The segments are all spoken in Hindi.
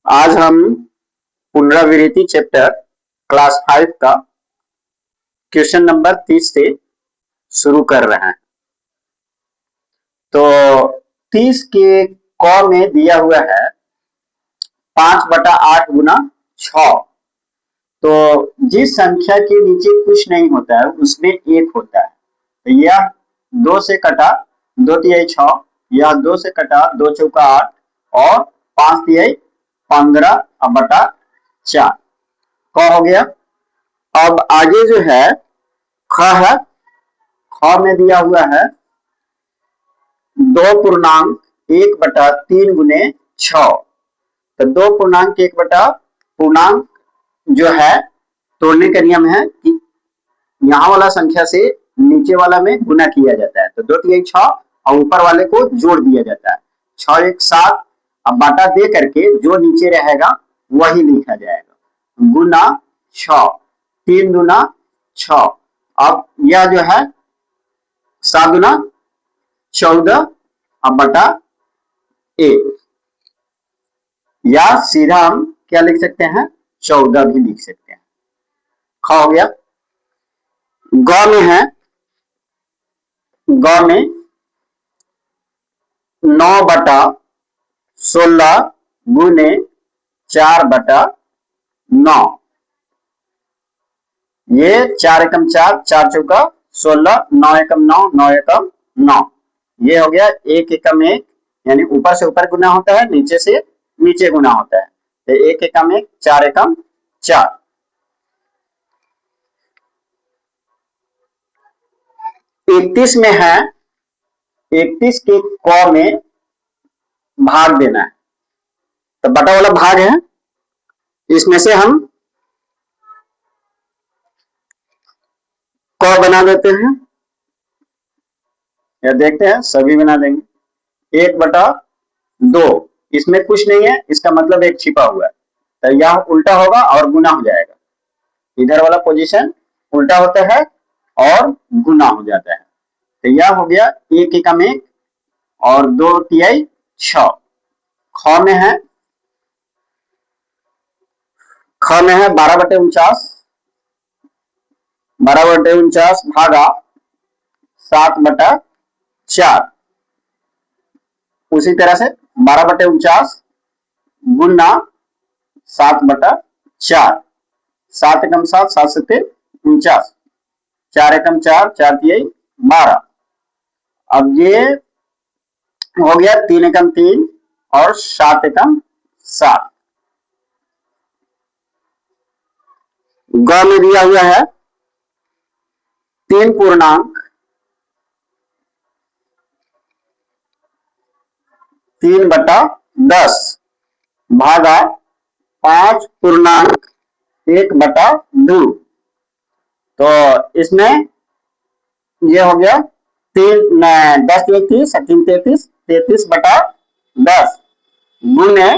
आज हम पुनरावृत्ति चैप्टर क्लास 5 का क्वेश्चन नंबर 30 से शुरू कर रहे हैं। तो 30 के क में दिया हुआ है 5/8 गुना 6। तो जिस संख्या के नीचे कुछ नहीं होता है उसमें एक होता है। तो यह 2 से कटा 2 तिहाई 6, यह 2 से कटा 2 चौका 8 और 5 तिहाई 15/4 क हो गया। अब आगे जो है ख है। ख में दिया हुआ है 2.1/3 गुने 6। तो 2.1/पूर्णांक जो है तोड़ने का नियम है कि यहाँ वाला संख्या से नीचे वाला में गुना किया जाता है। तो 2 तिहाई 6 और ऊपर वाले को जोड़ दिया जाता है। 6 1 7। अब बाटा दे करके जो नीचे रहेगा वही लिखा जाएगा गुना 6। 3 दूना 6। अब यह जो है 7 दूना 14 अब बटा 1, या सीधा हम क्या लिख सकते हैं 14 भी लिख सकते हैं। ख हो गया। ग में है, ग में 9/16 गुने 4/9। ये 4 एकम 4, 4 चौका 16, 9 एकम 9, 9 एकम 9। ये हो गया 1 एकम 1, यानी ऊपर से ऊपर गुना होता है, नीचे से नीचे गुना होता है। तो 1 एकम 1, 4 एकम 4। 31 में है, 31 के क में भाग देना है। तो बटा वाला भाग है, इसमें से हम क बना देते हैं या देखते हैं, सभी बना देंगे। 1/2, इसमें कुछ नहीं है, इसका मतलब एक छिपा हुआ है। तो यह उल्टा होगा और गुना हो जाएगा। इधर वाला पोजीशन उल्टा होता है और गुना हो जाता है। तो यह हो गया 1 एकम 1 और 2 तिहाई 6। ख में है, ख में है 12/49, 12/49 भागा 7/4। उसी तरह से 12/49 गुना 7/4। 7 एकम 7, 7 सत्ते 49, 4 एकम 4, 4 तिहाई 12। अब ये हो गया 3 एकम 3 और 7 एकम 7। ग में दिया हुआ है 3.3/10 भागा 5.1/2। तो इसमें ये हो गया 10 1 30, 3 33, 33/10 गुने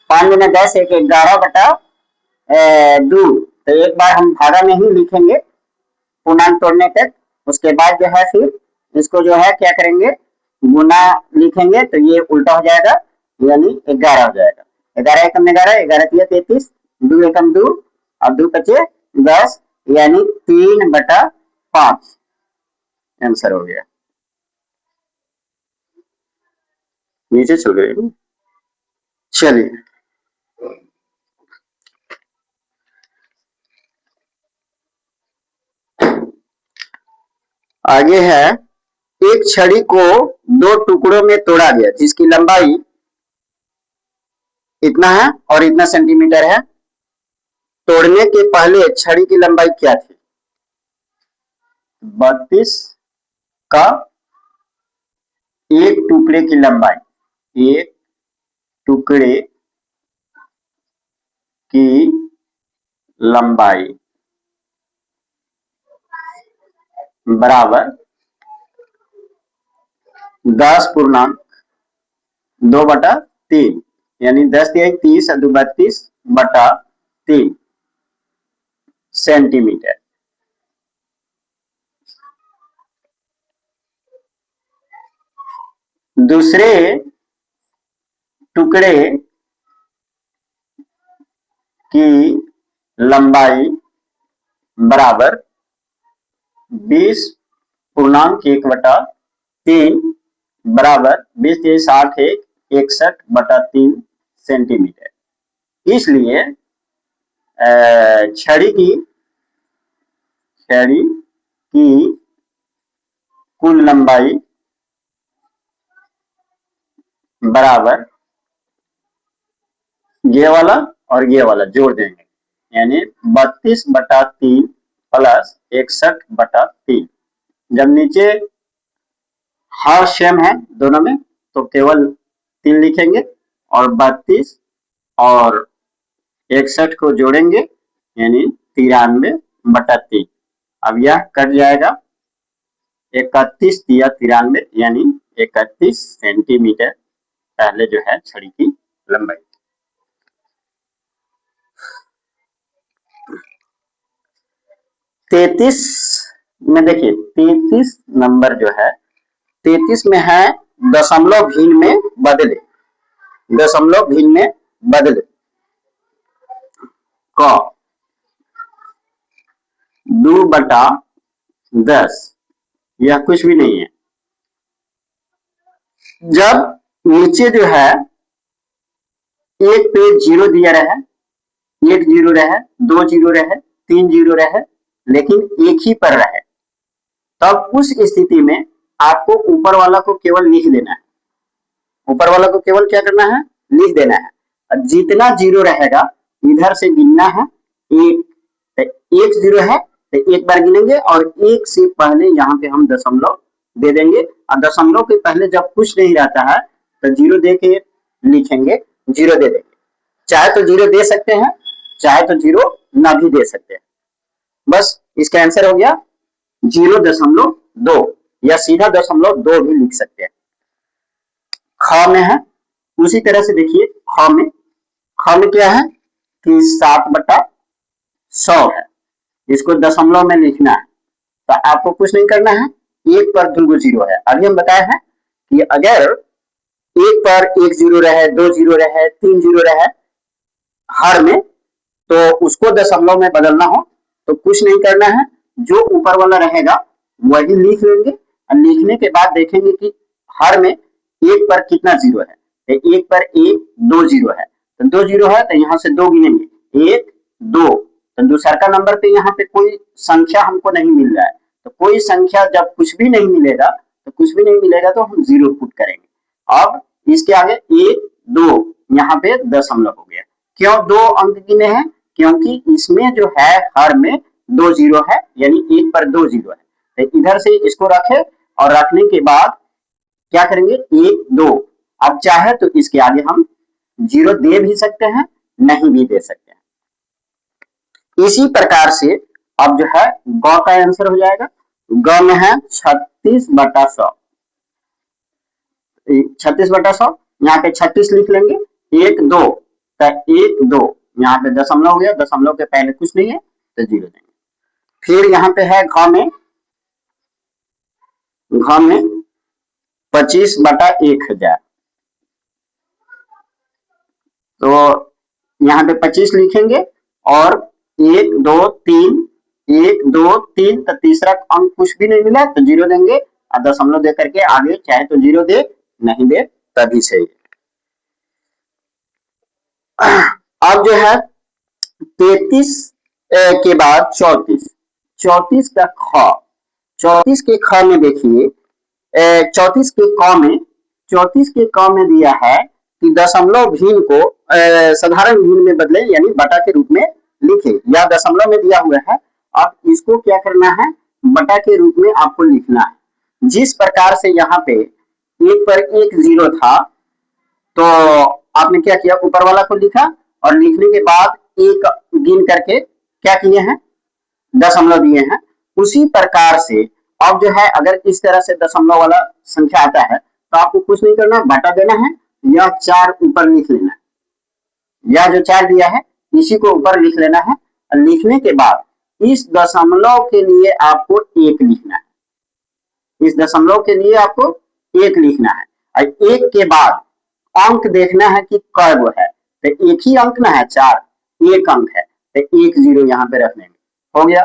5 गुना 10 1 11/2। तो एक बार हम भागा में ही लिखेंगे पूर्णांक तोड़ने तक। उसके बाद जो है फिर इसको जो है क्या करेंगे, गुना लिखेंगे तो ये उल्टा हो जाएगा, यानी 11 हो जाएगा। 11 एकम 11, 11 तिया 33, 2 एकम 2 और 2 पचे 10, यानी 3/5 आंसर हो गया। नीचे चल गए। चलिए आगे है, एक छड़ी को 2 टुकड़ों में तोड़ा गया जिसकी लंबाई इतना है और इतना सेंटीमीटर है। तोड़ने के पहले छड़ी की लंबाई क्या थी? 32 का एक टुकड़े की लंबाई, एक टुकड़े की लंबाई बराबर 10.2/3, यानी 10 तिहाई 30 और 2 32/3 सेंटीमीटर। दूसरे टुकड़े की लंबाई बराबर 20.1/3 बराबर 20×60=61/3 सेंटीमीटर। इसलिए छड़ी की कुल लंबाई बराबर ये वाला और ये वाला जोड़ देंगे, यानी 32/3 प्लस 61/3। जब नीचे हर सेम है दोनों में तो केवल 3 लिखेंगे और 32 और 61 को जोड़ेंगे यानी 93/3। अब यह कट जाएगा, 31 या 93 यानी 31 सेंटीमीटर पहले जो है छड़ी की लंबाई। तैतीस में देखिए 33 नंबर जो है 33 में है दशमलव भिन्न में बदले, दशमलव भिन्न में बदले क 2/10 यह कुछ भी नहीं है। जब नीचे जो है एक पे जीरो दिया रहे, एक जीरो रहे, दो जीरो रहे, तीन जीरो रहे, लेकिन एक ही पर रहे, तब उस स्थिति में आपको ऊपर वाला को केवल लिख देना है। ऊपर वाला को केवल क्या करना है, लिख देना है। जितना जीरो रहेगा इधर से गिनना है, एक जीरो है तो एक बार गिनेंगे और एक से पहले यहाँ पे हम दशमलव दे देंगे, और दशमलव के पहले जब कुछ नहीं रहता है तो जीरो दे के लिखेंगे, जीरो दे देंगे। चाहे तो जीरो दे सकते हैं, चाहे तो जीरो ना भी दे सकते हैं। बस इसका आंसर हो गया 0.2 या सीधा 0.2 भी लिख सकते हैं। ख में है उसी तरह से देखिए, ख में क्या है कि 7/100 है, इसको दशमलव में लिखना है तो आपको कुछ नहीं करना है, एक पर दो जीरो है। अभी हम बताए हैं कि अगर एक पर एक जीरो रहे, दो जीरो रहे, तीन जीरो रहे हर में, तो उसको दशमलव में बदलना हो तो कुछ नहीं करना है, जो ऊपर वाला रहेगा वही लिख लेंगे और लिखने के बाद देखेंगे कि हर में एक पर कितना जीरो है। तो एक पर एक दो जीरो है, तो दो जीरो है तो यहाँ से दो गिनेंगे, एक दो, तो दूसरा का नंबर पे यहाँ पे कोई संख्या हमको नहीं मिल रहा है, तो कोई संख्या जब कुछ भी नहीं मिलेगा तो हम जीरो पुट करेंगे। अब इसके आगे एक दो यहाँ पे दशमलव हो गया। क्यों दो अंक गिने हैं, क्योंकि इसमें जो है हर में दो जीरो है, यानी एक पर दो जीरो है, तो इधर से इसको रखे और रखने के बाद क्या करेंगे, एक दो। अब चाहे तो इसके आगे हम जीरो दे भी सकते हैं, नहीं भी दे सकते हैं। इसी प्रकार से अब जो है ग का आंसर हो जाएगा। ग में है 36/100, 36/100, यहाँ पे 36 लिख लेंगे, एक दो तो एक दो, यहाँ पे दशमलव हो गया, दशमलव के पहले कुछ नहीं है तो जीरो देंगे। फिर यहाँ पे है घ में 25/1000, तो यहाँ पे 25 लिखेंगे और एक दो तीन, एक दो तीन, तो तीसरा अंक कुछ भी नहीं मिला तो जीरो देंगे और दशमलव दे करके आगे चाहे तो जीरो दे, नहीं दे तभी सही। अब जो है 33 के बाद 34, 34 का ख, 34 के ख में देखिए 34 के क में दिया है कि दशमलव भिन्न को साधारण भिन्न में बदले, यानी बटा के रूप में लिखे, या दशमलव में दिया हुआ है। अब इसको क्या करना है, बटा के रूप में आपको लिखना है। जिस प्रकार से यहाँ पे एक पर एक जीरो था तो आपने क्या किया, ऊपर वाला को लिखा और लिखने के बाद एक गिन करके क्या किए हैं, दशमलव दिए हैं। उसी प्रकार से अब जो है अगर इस तरह से दशमलव वाला संख्या आता है तो आपको कुछ नहीं करना, बटा देना है, यह 4 ऊपर लिख लेना है, यह जो 4 दिया है इसी को ऊपर लिख लेना है। लिखने के बाद इस दशमलव के लिए आपको एक लिखना है, इस दशमलव के लिए आपको एक लिखना है, और एक के बाद अंक देखना है कि कै गो है, तो एक ही अंक ना है 4, एक अंक है तो एक जीरो यहाँ पे रख लेंगे, हो गया।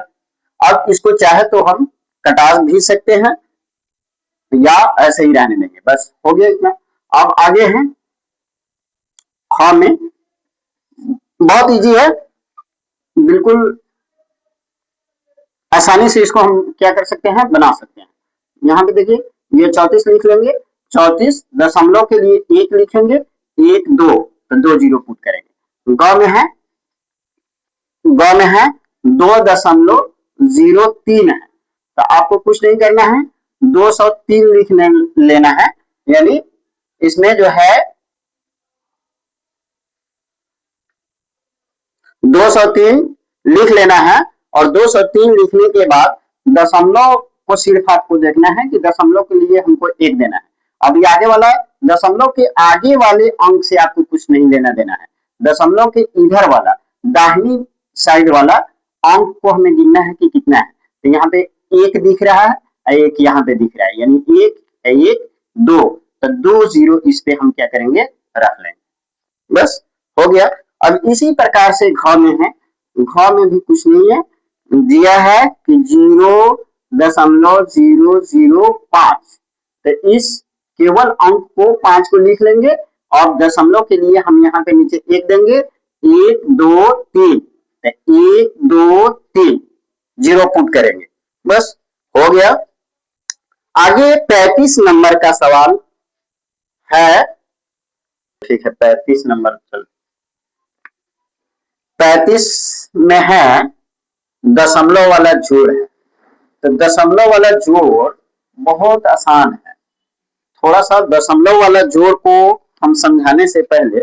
अब इसको चाहे तो हम कटा भी सकते हैं या ऐसे ही रहने देंगे, बस हो गया इतना। अब आगे है ख में, बहुत इजी है, बिल्कुल आसानी से इसको हम क्या कर सकते हैं, बना सकते हैं। यहाँ पे देखिए ये 34 लिख लेंगे, 34 दशमलव के लिए एक लिखेंगे, एक दो तो दो जीरो पुट करेंगे। ग में है 2.03 है, तो आपको कुछ नहीं करना है, 203 लिख लेना है, यानी इसमें जो है 203 लिख लेना है। और 203 लिखने के बाद दशमलव को सिर्फ आपको देखना है कि दशमलव के लिए हमको एक देना है। अभी आगे वाला दशमलव के आगे वाले अंक से आपको कुछ नहीं लेना देना है, दशमलव के इधर वाला दाहिनी साइड वाला अंक को हमें गिनना है कि कितना है। तो यहाँ पे एक दिख रहा है, एक यहाँ पे दिख रहा है, यानी एक एक दो, तो दो जीरो इस पे हम क्या करेंगे, रख लेंगे, बस हो गया। अब इसी प्रकार से घ में है, घ में भी कुछ नहीं है, दिया है कि 0.005, तो इस केवल अंक को 5 को लिख लेंगे और दशमलव के लिए हम यहाँ पे नीचे एक देंगे, 1 2 3, 1 2 3 जीरो पुट करेंगे, बस हो गया। आगे 35 नंबर का सवाल है, ठीक है 35 नंबर, चल 35 में है दशमलव वाला जोड़ है। तो दशमलव वाला जोड़ बहुत आसान है, थोड़ा सा दशमलव वाला जोड़ को हम समझाने से पहले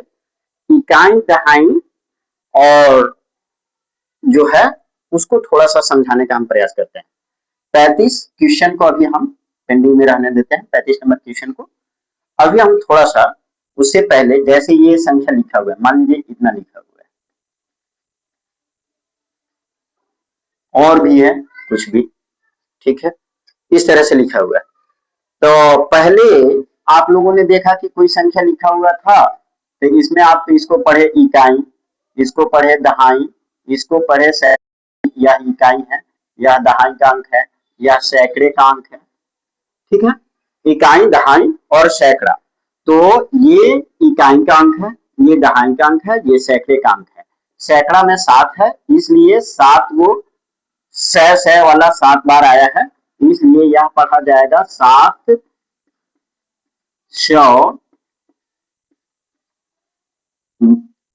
इकाई दहाई और जो है उसको थोड़ा सा समझाने का हम प्रयास करते हैं। 35 क्वेश्चन को अभी हम पेंडिंग में रहने देते हैं, 35 नंबर क्वेश्चन को अभी हम थोड़ा सा, उससे पहले जैसे ये संख्या लिखा हुआ है, मान लीजिए इतना लिखा हुआ है और भी है कुछ भी, ठीक है, इस तरह से लिखा हुआ है। तो पहले आप लोगों ने देखा कि कोई संख्या लिखा हुआ था, तो इसमें आप इसको पढ़े इकाई, इसको पढ़े दहाई, इसको पढ़े सैकड़े, यह इकाई है, यह दहाई का अंक है, यह सैकड़े का अंक है, ठीक है, इकाई दहाई और सैकड़ा। तो ये इकाई का अंक है, ये दहाई का अंक है, ये सैकड़े का अंक है। सैकड़ा में 7 है, इसलिए 7 वो सै वाला 7 बार आया है, इसलिए यह पढ़ा जाएगा 7 सौ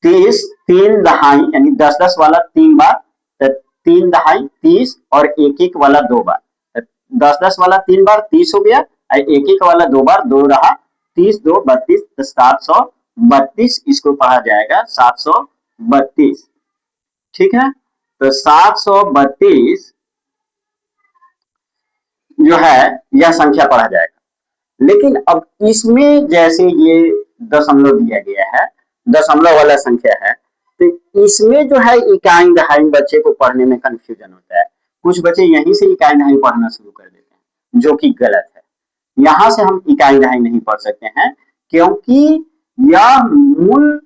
30, 3 दहाई यानी 10 वाला 3 बार, 3 दहाई 30 और एक वाला 2 बार, 10 वाला 3 बार 30 हो गया, एक वाला 2 बार 2 रहा, 30 2 32, तो 732 इसको पढ़ा जाएगा 732, ठीक है। तो 732 जो है यह संख्या पढ़ा जाएगा। लेकिन अब इसमें जैसे ये दशमलव दिया गया है, दशमलव वाला संख्या है, तो इसमें जो है इकाई दहाई बच्चे को पढ़ने में कंफ्यूजन होता है, कुछ बच्चे यहीं से इकाई दहाई पढ़ना शुरू कर देते हैं, जो कि गलत है। यहां से हम इकाई दहाई नहीं पढ़ सकते हैं, क्योंकि यह मूल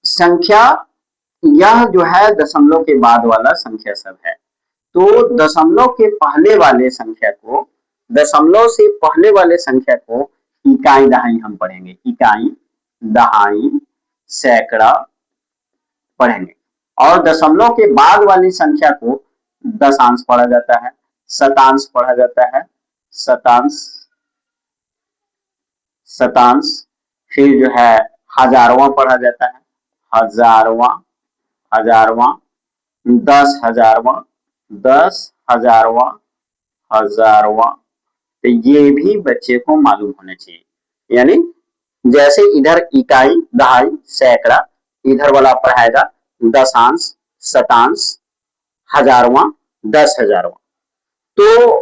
संख्या, यह जो है दशमलव के बाद वाला संख्या सब है। तो दशमलव के पहले वाले संख्या को, दशमलव से पहले वाले संख्या को इकाई दहाई हम पढ़ेंगे, इकाई दहाई सैकड़ा पढ़ेंगे। और दशमलव के बाद वाली संख्या को दशांश पढ़ा जाता है, शतांश पढ़ा जाता है, शतांश, शतांश, फिर जो है हजारवां पढ़ा जाता है, हजारवां, हजारवां, 10,000वां, 10,000वां, हजारवां, तो ये भी बच्चे को मालूम होने चाहिए। यानी जैसे इधर इकाई दहाई सैकड़ा, इधर वाला पढ़ाएगा दशांश, शतांश, हजारवां, 10,000वां। तो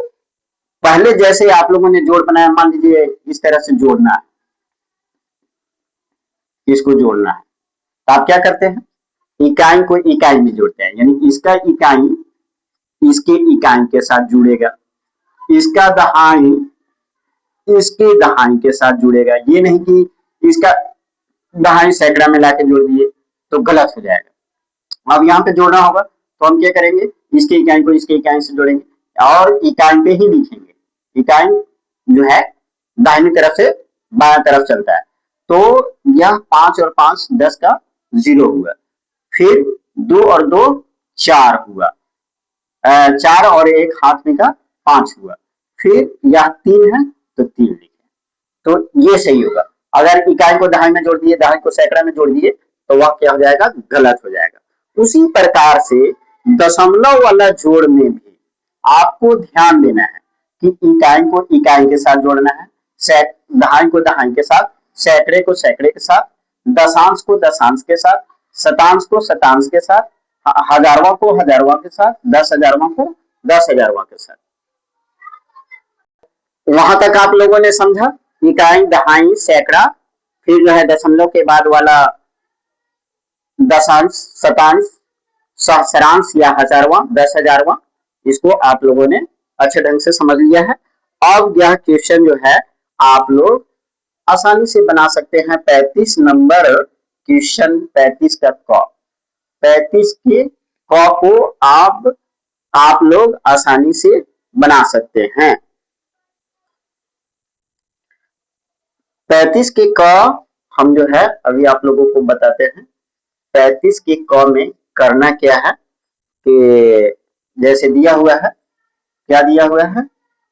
पहले जैसे आप लोगों ने जोड़ बनाया, मान लीजिए इस तरह से जोड़ना है, इसको जोड़ना है, तो आप क्या करते हैं, इकाई को इकाई में जोड़ते हैं, यानी इसका इकाई इसके इकाई के साथ जुड़ेगा, इसका दहाई इसके दहाई के साथ जुड़ेगा। ये नहीं कि इसका दहाई सैकड़ा में लाके जोड़ दिए तो गलत हो जाएगा, अब यहाँ पे जोड़ना होगा तो हम क्या करेंगे, इसके इकाई को इसके इकाई से जोड़ेंगे और इकाई पे ही लिखेंगे। इकाई जो है दाहिनी तरफ से बाएं तरफ चलता है, तो यह 5 और 5 10 का 0 हुआ। फिर 2 और 2 4 हुआ, 4 और 1 हाथ में का 5 हुआ। फिर यह 3 है तो 3 लिखे, तो ये सही होगा। अगर इकाई को दहाई में जोड़ दिए, दहाई को सैकड़ा में जोड़ दिए तो वह क्या हो जाएगा, गलत हो जाएगा। उसी प्रकार से दशमलव वाला जोड़ में भी आपको ध्यान देना है कि इकाई को इकाई के साथ जोड़ना है, दहाई को दहाई के साथ, सैकड़े को सैकड़े के साथ, दशांश को दशांश के साथ, शतांश को शतांश के साथ, हजारवा को हजारवा के साथ, 10,000वां को 10,000वां के साथ। वहां तक आप लोगों ने समझा, इकाई दहाई सैकड़ा, फिर जो है दशमलव के बाद वाला दशांश शतांश सहस्रांश या हजारवां 10,000वां, इसको आप लोगों ने अच्छे ढंग से समझ लिया है। अब यह क्वेश्चन जो है आप लोग आसानी से बना सकते हैं। 35 नंबर क्वेश्चन, 35 का क, 35 के क को आप लोग आसानी से बना सकते हैं। 35 के क हम जो है अभी आप लोगों को बताते हैं। 35 के क में करना क्या है कि जैसे दिया हुआ है, क्या दिया हुआ है,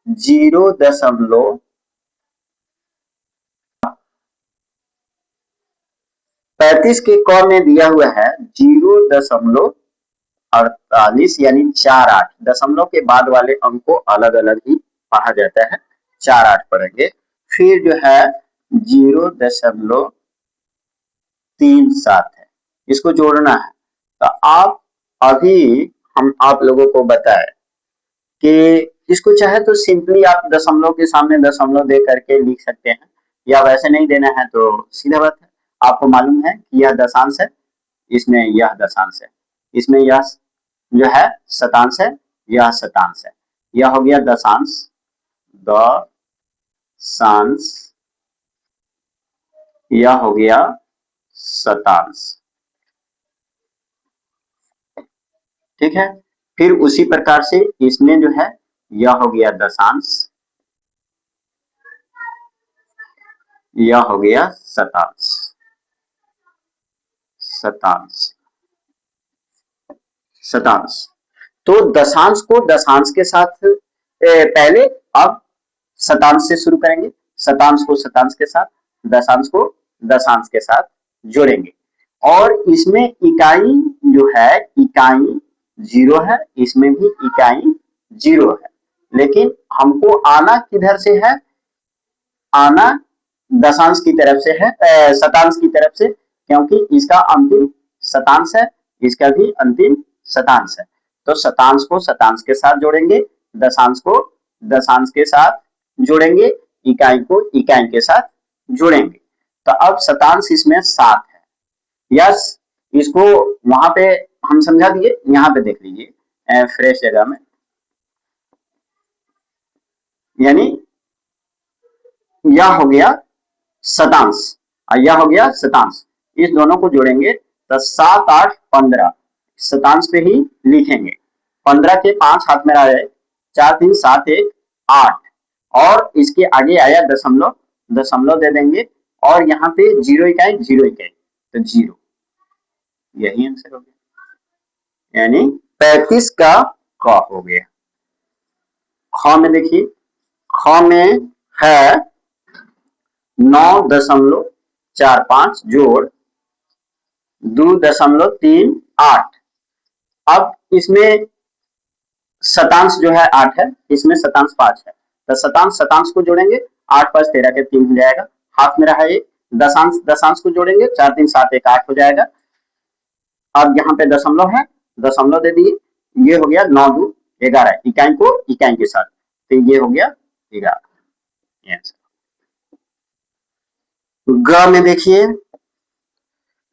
0.35 के क में दिया हुआ है 0.48 यानी 48। दशमलव के बाद वाले अंक को अलग अलग ही पढ़ा जाता है, 48 पढ़ेंगे। फिर जो है 0.37 है, इसको जोड़ना है। तो आप अभी हम आप लोगों को बताए कि इसको चाहे तो सिंपली आप दशमलव के सामने दशमलव दे करके लिख सकते हैं, या वैसे नहीं देना है तो सीधा बात है, आपको मालूम है कि यह दशांश है, इसमें यह दशांश है, इसमें यह जो है शतांश है, यह शतांश है। यह हो गया दशांश, दशांश, यह हो गया शतांश, ठीक है। फिर उसी प्रकार से इसमें जो है यह हो गया दशांश, यह हो गया शतांश, शतांश, शतांश। तो दशांश को दशांश के साथ पहले, अब शतांश से शुरू करेंगे, शतांश को शतांश के साथ, दशांश को दशांश के साथ जोड़ेंगे। और इसमें इकाई जो है, इकाई 0 है, इसमें भी इकाई 0 है, लेकिन हमको आना किधर से है, आना दशांश की तरफ से है, शतांश की तरफ से, क्योंकि इसका अंतिम शतांश है, इसका भी अंतिम शतांश है। तो शतांश को शतांश के साथ जोड़ेंगे, दशांश को दशांश के साथ जोड़ेंगे, इकाई को इकाई के साथ जोड़ेंगे। तो अब शतांश इसमें 7 है। यस, इसको वहां पे हम समझा दिए, यहाँ पे देख लीजिए फ्रेश जगह में, यानी यह हो गया शतांश और यह हो गया शतांश, इस दोनों को जोड़ेंगे तो 7, 8, 15 शतांश पे ही लिखेंगे। 15 के 5 हाथ में रहा, 4, 3, 7, 1, 8 और इसके आगे आया दशमलव, दशमलव दे देंगे और यहाँ पे 0 इकाई 0 इकाई तो 0, यही आंसर हो गया, यानी 35 का क हो गया। ख में देखिए, ख में है 9.45 जोड़ 2.38। अब इसमें शतांश जो है 8 है, इसमें शतांश 5 है, तो शतांश शतांश को जोड़ेंगे, 8, 5, 13 के 3 हो जाएगा, हाथ में रहा एक दशांश, दशांश को जोड़ेंगे, 4, 3, 7, 1, 8 हो जाएगा। अब यहाँ पे दशमलव है, दशमलव दे दिए, ये हो गया 9, 2, 11, इकाई को इकाई के साथ, तो ये हो गया 11। ग में देखिए,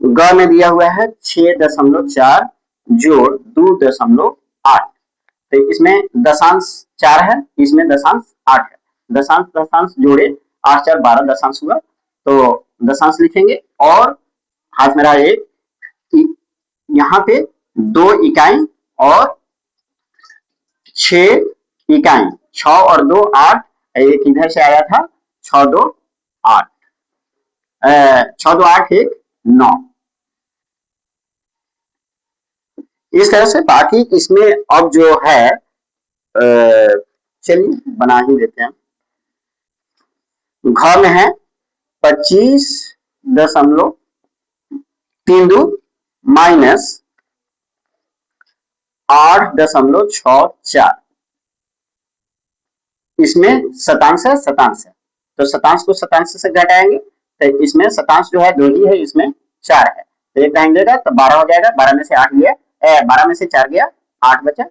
ग में दिया हुआ है 6.4 जोड़ 2.8, तो इसमें दशांश 4 है, इसमें दशांश 8 है, दशांश दशांश जोड़े 8, 4, 12 दशांश हुआ, तो दशांश लिखेंगे और हाथ में रहा एक, यहाँ पे 2 इकाई और 6 इकाई, 6 और 2 8, एक इधर से आया था 6 2 8, 6 2 8 1 9। इस तरह से बाकी इसमें अब जो है चलिए बना ही देते हैं। घ में है 25.32 माइनस 8.64। इसमें शतांश है, शतांश है, तो शतांश को शतांश से घटाएंगे तो इसमें शतांश जो है 2 ही है, इसमें 4 है, तो एक दाहिने देगा तो 12 हो जाएगा, 12 में से 8 गया, 12 में से 4 गया, 8 बचा।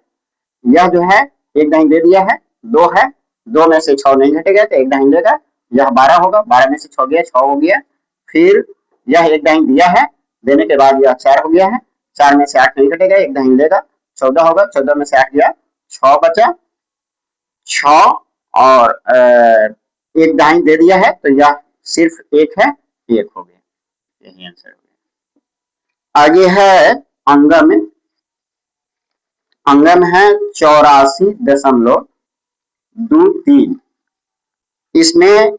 यह जो है एक दाहिने दे दिया है, 2 है, 2 में से 6 नहीं घटेगा तो एक दाहिने देगा, यह 12 होगा, 12 में से 6 गया, 6 हो गया। फिर यह एक दाहिने दिया है, देने के बाद यह 4 हो गया है, 4 में से 8 नहीं घटेगा, एक दाहिने देगा, 14 होगा, 14 में से 8 गया, 6 बचा, 6 और एक दाहिने दे दिया है तो यह सिर्फ एक है, 1 हो गया, यही आंसर हो गया। आगे है अंगम, अंगम है 84.23, इसमें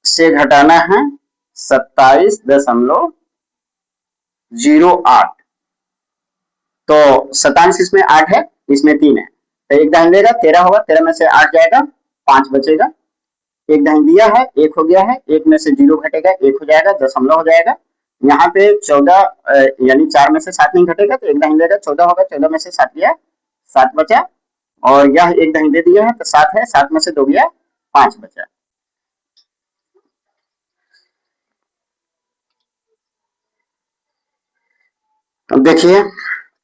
से घटाना है 27.08, तो शतांश इसमें 8 है, इसमें 3 है, तो एक दाहिने देगा 13 होगा, 13 में से 8 जाएगा, 5 बचेगा, एक दाहिने दिया है, 1 हो गया है, 1 में से 0 घटेगा, 1 हो जाएगा, दशमलव हो जाएगा। यहाँ पे 14 यानी 4 में से 7 नहीं घटेगा तो एक दाहिने देगा, 14 होगा, 14 में से 7 गया, 7 बचा, और यह एक दाहिने दे दिया है तो 7 है, 7 में से 2 गया, 5 बचा। अब देखिए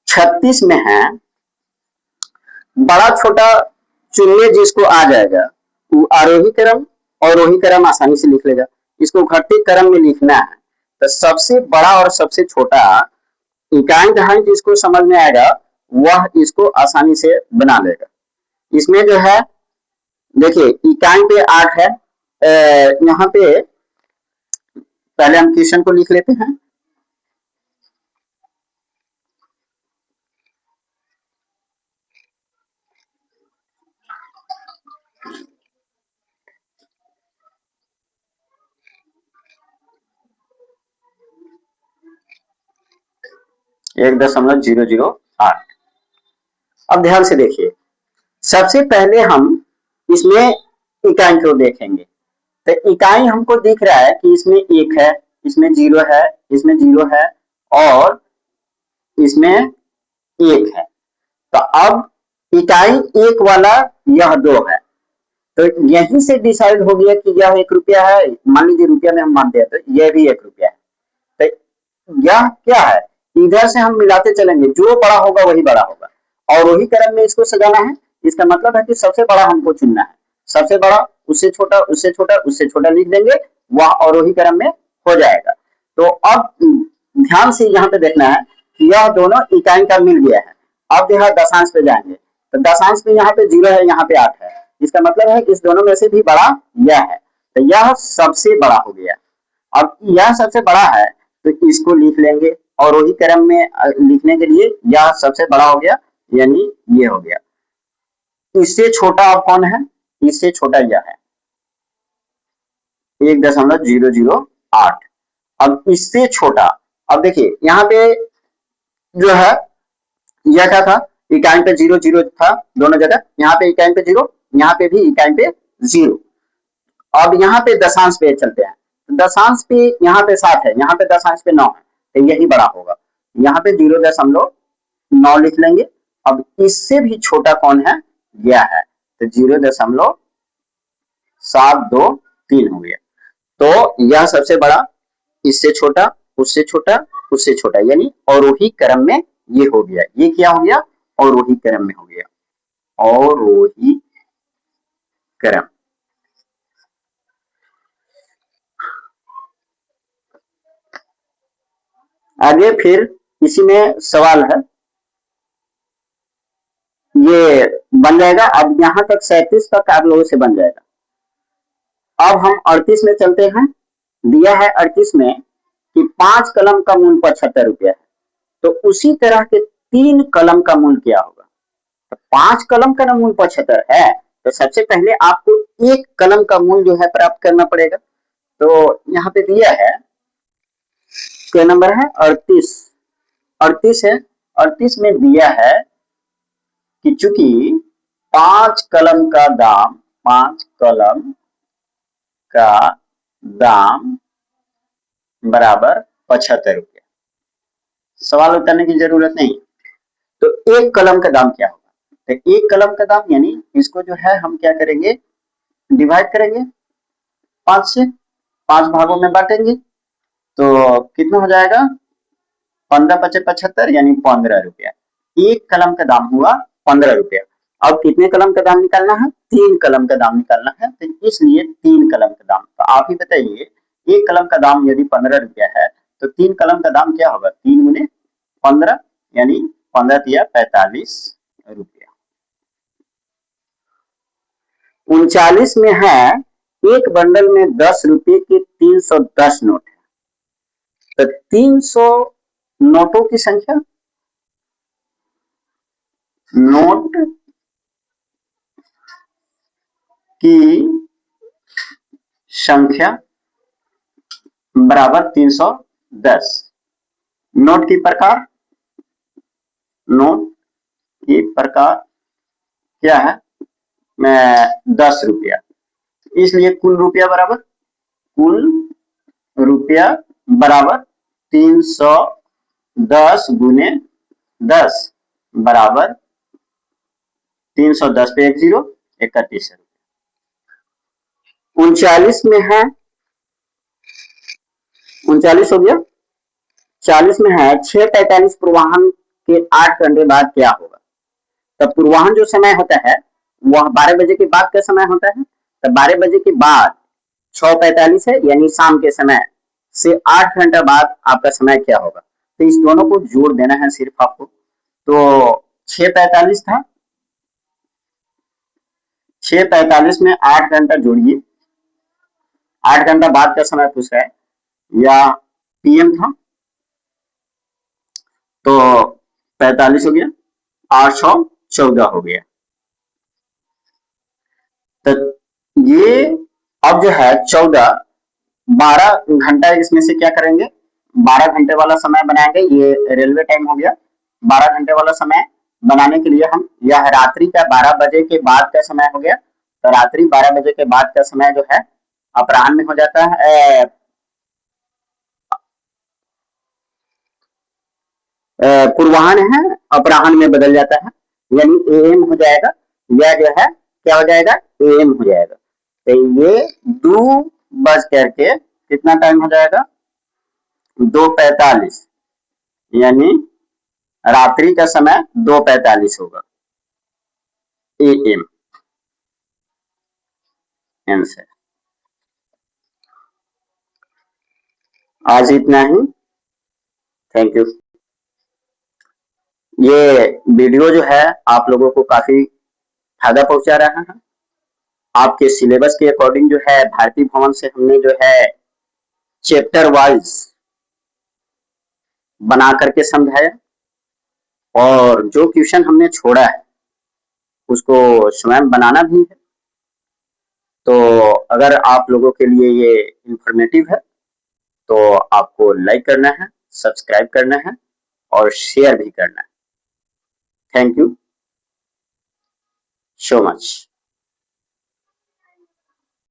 36 में है, बड़ा छोटा चुनिए जिसको आ जाएगा वो आरोही क्रम अवरोही क्रम आसानी से लिख लेगा, इसको घटते क्रम में लिखना है, तो सबसे बड़ा और सबसे छोटा इकाई दहाई जिसको समझ में आएगा वह इसको आसानी से बना लेगा। इसमें जो है देखिए इकाई पे 8 है, यहाँ पे पहले हम क्वेश्चन को लिख लेते हैं। एक 1.008। अब ध्यान से देखिए, सबसे पहले हम इसमें इकाई को देखेंगे, तो इकाई हमको दिख रहा है कि इसमें 1 है, इसमें 0 है, इसमें 0 है और इसमें 1 है, तो अब इकाई 1 वाला यह 2 है, तो यहीं से डिसाइड हो गया कि यह 1 रुपया है, मान लीजिए रुपया में हम मानते हैं तो यह भी 1 रुपया है, तो यह क्या है, इधर से हम मिलाते चलेंगे, जो बड़ा होगा वही बड़ा होगा, और वही क्रम में इसको सजाना है, इसका मतलब है कि सबसे बड़ा हमको चुनना है, सबसे बड़ा उससे छोटा उससे छोटा उससे छोटा लिख देंगे, वह अवरोही क्रम में हो जाएगा। तो अब ध्यान से यहाँ पे देखना है कि यह दोनों इकाई का मिल गया है, अब जो है दशांश पे जाएंगे, तो दशांश में यहाँ पे 0 है, यहाँ पे 8 है, इसका मतलब है इस दोनों में से भी बड़ा यह है, तो यह सबसे बड़ा हो गया। अब यह सबसे बड़ा है तो इसको लिख लेंगे, और वही क्रम में लिखने के लिए यह सबसे बड़ा हो गया, यानी ये हो गया। इससे छोटा अब कौन है, इससे छोटा यह है 1.008। अब इससे छोटा, अब देखिए यहाँ पे जो है यह क्या था, इकाई पे 0 0 था दोनों जगह, यहाँ पे इकाई पे 0, यहाँ पे भी इकाई पे 0। अब यहाँ पे दशांश पे चलते हैं, दशांश पे यहाँ पे 7 है, यहाँ पे दशांश पे 9 है, तो यही बड़ा होगा, यहाँ पे 0.9 लिख लेंगे। अब इससे भी छोटा कौन है, यह है, तो 0.723 हो गया, तो यह सबसे बड़ा, इससे छोटा उससे छोटा उससे छोटा, यानी अवरोही क्रम में ये हो गया, ये क्या हो गया, अवरोही क्रम में हो गया, अवरोही क्रम। आगे फिर इसी में सवाल है, ये बन जाएगा, अब यहाँ तक 37 तक आप लोगों से बन जाएगा। अब हम 38 में चलते हैं, दिया है 38 में कि 5 कलम का मूल्य 75 रुपया है, तो उसी तरह के 3 कलम का मूल क्या होगा? तो 5 कलम का ना मूल 75 है, तो सबसे पहले आपको 1 कलम का मूल जो है प्राप्त करना पड़ेगा। तो यहाँ पे दिया है, क्या नंबर है? 38। 38 है। 38 में दिया है कि चूंकि 5 कलम का दाम बराबर 75 रुपया। सवाल उठाने की जरूरत नहीं। तो 1 कलम का दाम क्या होगा? तो 1 कलम का दाम यानी इसको जो है हम क्या करेंगे, डिवाइड करेंगे 5 से, 5 भागों में बांटेंगे, तो कितना हो जाएगा? 15 पचे 75 यानी 15 रुपया। 1 कलम का दाम हुआ 15 रुपया। अब कितने कलम का दाम निकालना है? 3 कलम का दाम निकालना है, तो इसलिए 3 कलम का दाम। तो आप ही बताइए, 1 कलम का दाम यदि 15 रुपया है तो 3 कलम का दाम क्या होगा? 3 गुने 15 यानी 15 तिया 45 रुपया। 39 में है, एक बंडल में 10 रुपये के 310 नोट है। तो 300 नोटों की संख्या, नोट की संख्या बराबर 310। नोट की प्रकार, नोट की प्रकार क्या है? 10 रुपया। इसलिए कुल रुपया बराबर, कुल रुपया बराबर 310 गुने 10 बराबर 310 पे 1 जीरो, 31 रुपया। 39 में है, 39 हो गया। 40 में है 6:45 पूर्वाह्न के 8 घंटे बाद क्या होगा? तब पूर्वाह्न जो समय होता है वह 12 बजे के बाद का समय होता है। तो 12 बजे के बाद 6:45 है यानी शाम के समय से 8 घंटा बाद आपका समय क्या होगा? तो इस दोनों को जोड़ देना है सिर्फ आपको। तो 6:45 था, 6:45 में 8 घंटा जोड़िए, 8 घंटा बाद का समय पूछ रहा है, या पीएम था, तो 45 हो गया, 8 सौ 14 हो गया। तो ये अब जो है 14, 12 घंटा इसमें से क्या करेंगे? 12 घंटे वाला समय बनाएंगे। ये रेलवे टाइम हो गया। 12 घंटे वाला समय बनाने के लिए हम, यह रात्रि का 12 बजे के बाद का समय हो गया। तो रात्रि 12 बजे के बाद का समय जो है अपराह्न में हो जाता है, पूर्वाह्न है, अपराह्न में बदल जाता है, यानी एएम हो जाएगा। यह जो है क्या हो जाएगा? एएम हो जाएगा। तो ये 2 बज करके कितना टाइम हो जाएगा? 2:45 यानी रात्रि का समय 2:45 होगा, एएम आंसर। आज इतना ही। Thank you. ये वीडियो जो है आप लोगों को काफी फायदा पहुंचा रहा है। आपके सिलेबस के अकॉर्डिंग जो है भारतीय भवन से हमने जो है चैप्टर वाइज बना करके समझाया, और जो क्वेश्चन हमने छोड़ा है उसको स्वयं बनाना भी है। तो अगर आप लोगों के लिए ये इंफॉर्मेटिव है तो आपको लाइक करना है, सब्सक्राइब करना है और शेयर भी करना है। Thank you so much.